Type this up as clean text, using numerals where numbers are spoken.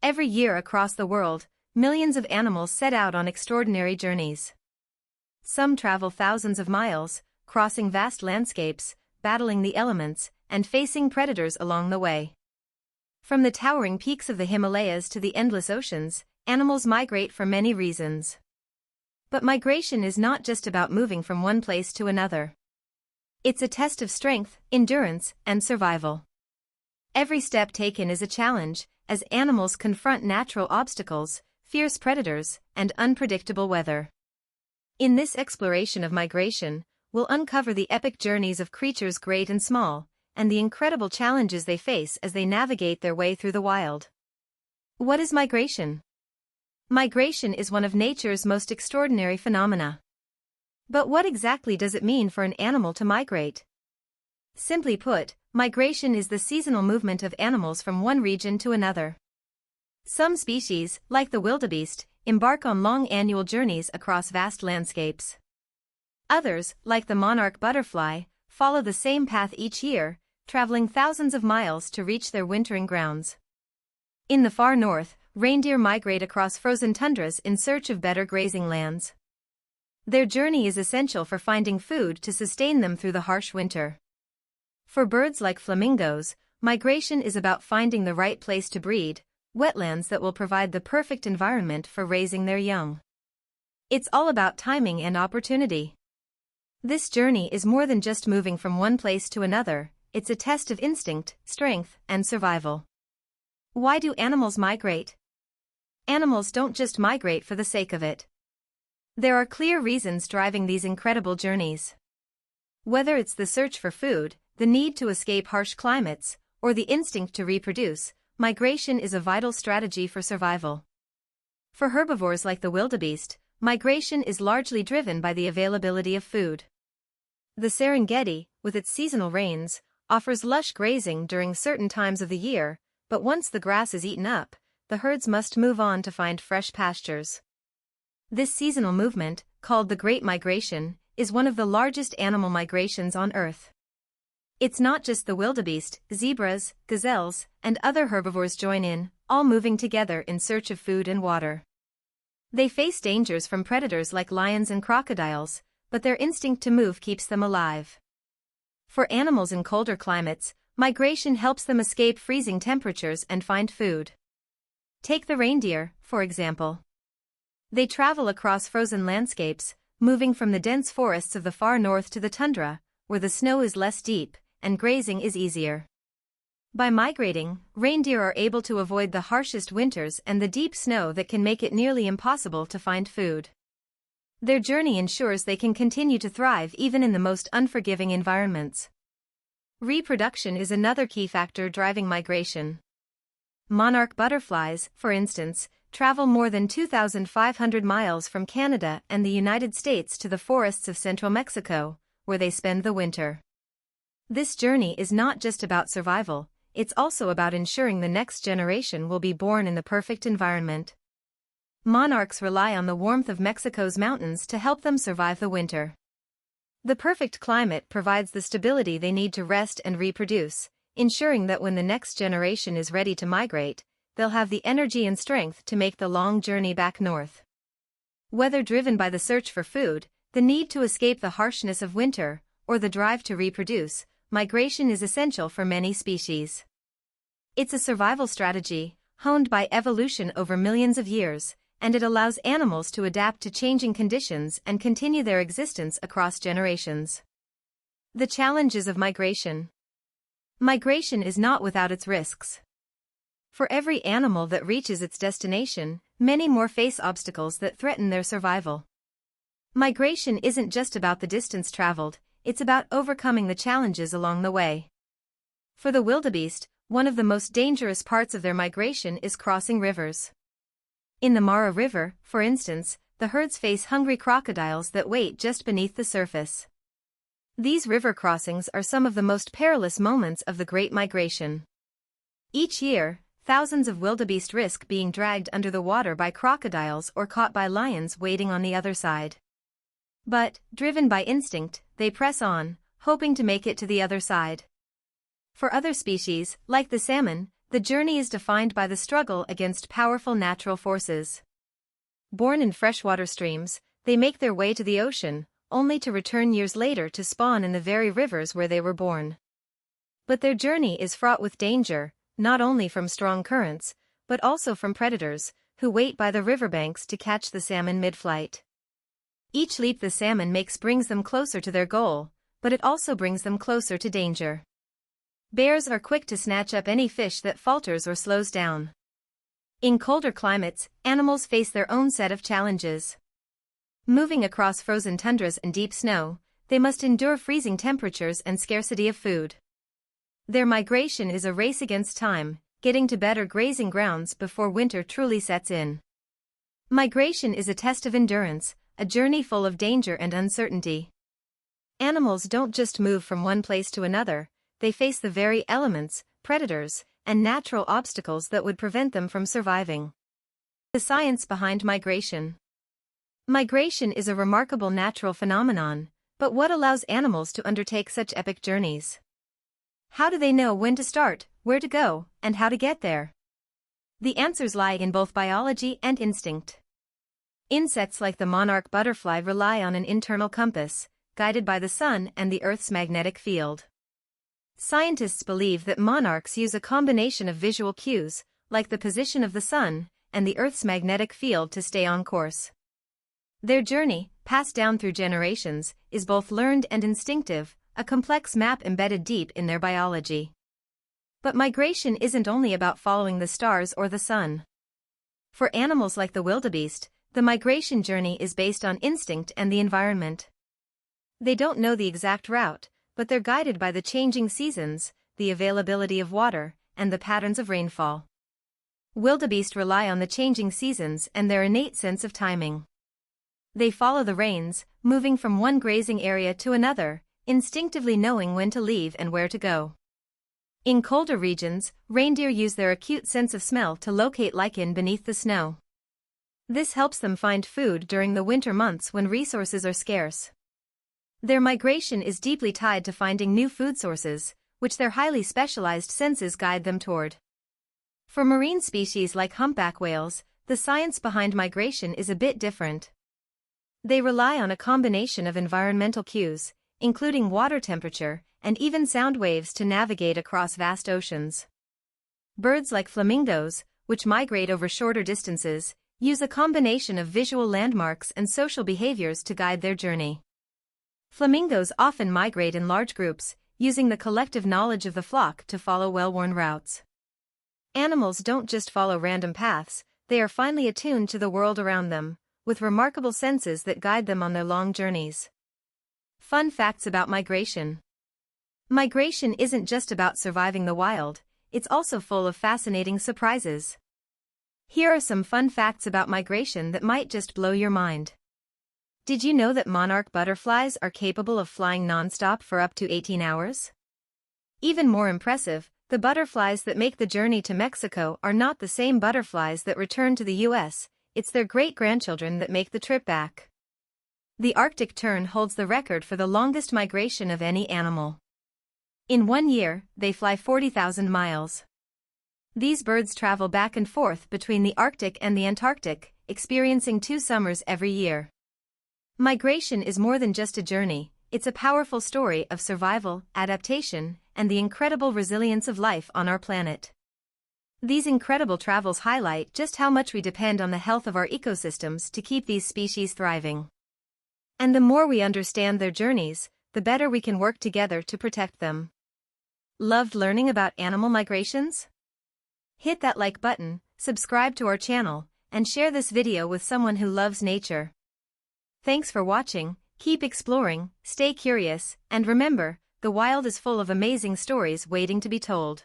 Every year across the world, millions of animals set out on extraordinary journeys. Some travel thousands of miles, crossing vast landscapes, battling the elements, and facing predators along the way. From the towering peaks of the Himalayas to the endless oceans, animals migrate for many reasons. But migration is not just about moving from one place to another. It's a test of strength, endurance, and survival. Every step taken is a challenge, as animals confront natural obstacles, fierce predators, and unpredictable weather. In this exploration of migration, we'll uncover the epic journeys of creatures great and small, and the incredible challenges they face as they navigate their way through the wild. What is migration? Migration is one of nature's most extraordinary phenomena. But what exactly does it mean for an animal to migrate? Simply put, migration is the seasonal movement of animals from one region to another. Some species, like the wildebeest, embark on long annual journeys across vast landscapes. Others, like the monarch butterfly, follow the same path each year, traveling thousands of miles to reach their wintering grounds. In the far north, reindeer migrate across frozen tundras in search of better grazing lands. Their journey is essential for finding food to sustain them through the harsh winter. For birds like flamingos, migration is about finding the right place to breed, wetlands that will provide the perfect environment for raising their young. It's all about timing and opportunity. This journey is more than just moving from one place to another, it's a test of instinct, strength, and survival. Why do animals migrate? Animals don't just migrate for the sake of it. There are clear reasons driving these incredible journeys. Whether it's the search for food, the need to escape harsh climates, or the instinct to reproduce, migration is a vital strategy for survival. For herbivores like the wildebeest, migration is largely driven by the availability of food. The Serengeti, with its seasonal rains, offers lush grazing during certain times of the year, but once the grass is eaten up, the herds must move on to find fresh pastures. This seasonal movement, called the Great Migration, is one of the largest animal migrations on Earth. It's not just the wildebeest, zebras, gazelles, and other herbivores join in, all moving together in search of food and water. They face dangers from predators like lions and crocodiles, but their instinct to move keeps them alive. For animals in colder climates, migration helps them escape freezing temperatures and find food. Take the reindeer, for example. They travel across frozen landscapes, moving from the dense forests of the far north to the tundra, where the snow is less deep, and grazing is easier. By migrating, reindeer are able to avoid the harshest winters and the deep snow that can make it nearly impossible to find food. Their journey ensures they can continue to thrive even in the most unforgiving environments. Reproduction is another key factor driving migration. Monarch butterflies, for instance, travel more than 2,500 miles from Canada and the United States to the forests of central Mexico, where they spend the winter. This journey is not just about survival, it's also about ensuring the next generation will be born in the perfect environment. Monarchs rely on the warmth of Mexico's mountains to help them survive the winter. The perfect climate provides the stability they need to rest and reproduce, ensuring that when the next generation is ready to migrate, they'll have the energy and strength to make the long journey back north. Whether driven by the search for food, the need to escape the harshness of winter, or the drive to reproduce, migration is essential for many species. It's a survival strategy, honed by evolution over millions of years, and it allows animals to adapt to changing conditions and continue their existence across generations. The challenges of migration. Migration is not without its risks. For every animal that reaches its destination, many more face obstacles that threaten their survival. Migration isn't just about the distance traveled, it's about overcoming the challenges along the way. For the wildebeest, one of the most dangerous parts of their migration is crossing rivers. In the Mara River, for instance, the herds face hungry crocodiles that wait just beneath the surface. These river crossings are some of the most perilous moments of the Great Migration. Each year, thousands of wildebeest risk being dragged under the water by crocodiles or caught by lions waiting on the other side. But, driven by instinct, they press on, hoping to make it to the other side. For other species, like the salmon, the journey is defined by the struggle against powerful natural forces. Born in freshwater streams, they make their way to the ocean, only to return years later to spawn in the very rivers where they were born. But their journey is fraught with danger, not only from strong currents, but also from predators, who wait by the riverbanks to catch the salmon mid-flight. Each leap the salmon makes brings them closer to their goal, but it also brings them closer to danger. Bears are quick to snatch up any fish that falters or slows down. In colder climates, animals face their own set of challenges. Moving across frozen tundras and deep snow, they must endure freezing temperatures and scarcity of food. Their migration is a race against time, getting to better grazing grounds before winter truly sets in. Migration is a test of endurance, a journey full of danger and uncertainty. Animals don't just move from one place to another, they face the very elements, predators, and natural obstacles that would prevent them from surviving. The science behind migration. Migration is a remarkable natural phenomenon, but what allows animals to undertake such epic journeys? How do they know when to start, where to go, and how to get there? The answers lie in both biology and instinct. Insects like the monarch butterfly rely on an internal compass, guided by the sun and the Earth's magnetic field. Scientists believe that monarchs use a combination of visual cues, like the position of the sun and the Earth's magnetic field to stay on course. Their journey, passed down through generations, is both learned and instinctive, a complex map embedded deep in their biology. But migration isn't only about following the stars or the sun. For animals like the wildebeest, the migration journey is based on instinct and the environment. They don't know the exact route, but they're guided by the changing seasons, the availability of water, and the patterns of rainfall. Wildebeest rely on the changing seasons and their innate sense of timing. They follow the rains, moving from one grazing area to another, instinctively knowing when to leave and where to go. In colder regions, reindeer use their acute sense of smell to locate lichen beneath the snow. This helps them find food during the winter months when resources are scarce. Their migration is deeply tied to finding new food sources, which their highly specialized senses guide them toward. For marine species like humpback whales, the science behind migration is a bit different. They rely on a combination of environmental cues, including water temperature, and even sound waves to navigate across vast oceans. Birds like flamingos, which migrate over shorter distances, use a combination of visual landmarks and social behaviors to guide their journey. Flamingos often migrate in large groups, using the collective knowledge of the flock to follow well-worn routes. Animals don't just follow random paths, they are finely attuned to the world around them, with remarkable senses that guide them on their long journeys. Fun facts about migration. Migration isn't just about surviving the wild, it's also full of fascinating surprises. Here are some fun facts about migration that might just blow your mind. Did you know that monarch butterflies are capable of flying non-stop for up to 18 hours? Even more impressive, the butterflies that make the journey to Mexico are not the same butterflies that return to the US, it's their great-grandchildren that make the trip back. The Arctic tern holds the record for the longest migration of any animal. In 1 year, they fly 40,000 miles. These birds travel back and forth between the Arctic and the Antarctic, experiencing 2 summers every year. Migration is more than just a journey, it's a powerful story of survival, adaptation, and the incredible resilience of life on our planet. These incredible travels highlight just how much we depend on the health of our ecosystems to keep these species thriving. And the more we understand their journeys, the better we can work together to protect them. Loved learning about animal migrations? Hit that like button, subscribe to our channel, and share this video with someone who loves nature. Thanks for watching, keep exploring, stay curious, and remember, the wild is full of amazing stories waiting to be told.